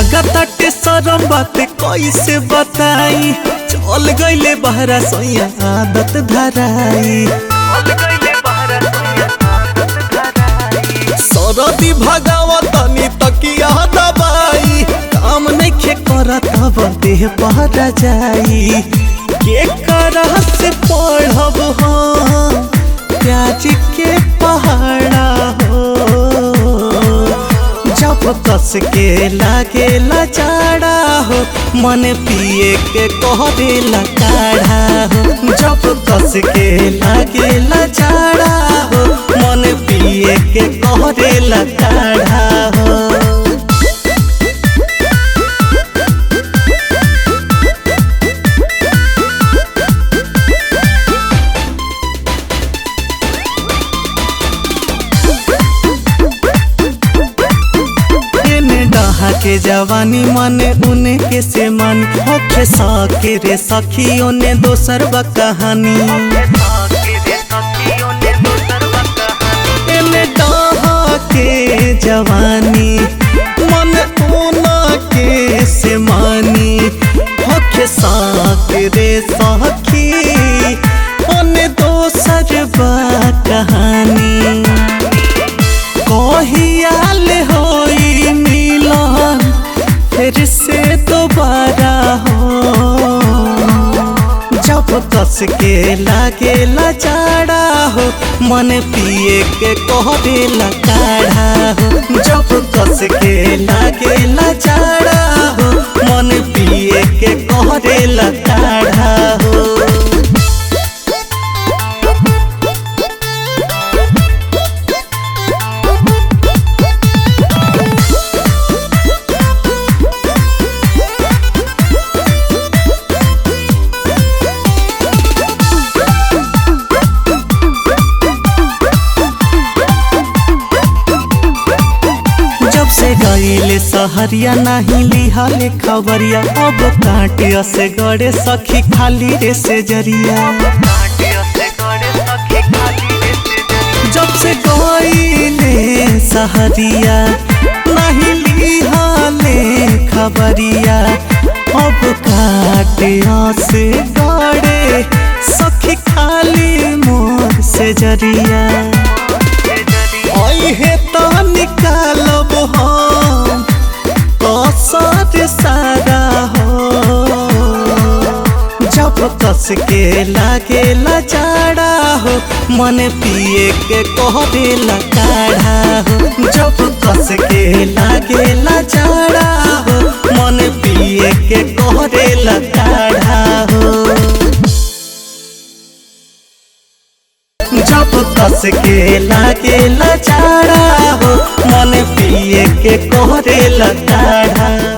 लागताटे शरम बात कैसे बताई, चल गईले बहरा सैया आदत धराई। सरदी भगावा तनी तकिया दबाई, काम नइखे करत अब देह पहरा जाई। के करह से पढ़ब हम प्याज के पहाड़ा हो, जब कस के लागेला जाड़ा हो मन पिए के कहरेला काढ़ा हो। जब कस के लागेला जाड़ा हो मन पिए के कहरेला काढ़ा हो। के जवानी माने उने के से मन होखे सके रे सखियों ने दोसर बा कहानी। एने डहा के जवानी मन ऊना के से मानी होखे सके रे सखी उने दोसर बा कहानी। कहियाल होई मिलन फिर से दोबारा हो, जब कस के लागेला जाड़ा हो मन पिए के कहरेला काढ़ा हो। जब कस के लागेला जाड़ा हो मन पिए के कहरेला काढ़ा हो। गईले सहरिया नहीं लिहाले खबरिया, अब काटिया से गड़े सखी खाली रे से जरिया। जब से गईले सहरिया नहीं लिहाले खबरिया, अब काटिया से गड़े सखी खाली मोर से जरिया। है तो निकालब हम कसर सारा हो, जब कस के लागेला जाड़ा हो मन पिए के कहरेला काढ़ा हो। जब कस के लागेला जाड़ा हो मन पिए के कहरेला काढ़ा हो। जब कस के लागेला जाड़ा हो मन पिए के कहरेला काढ़ा।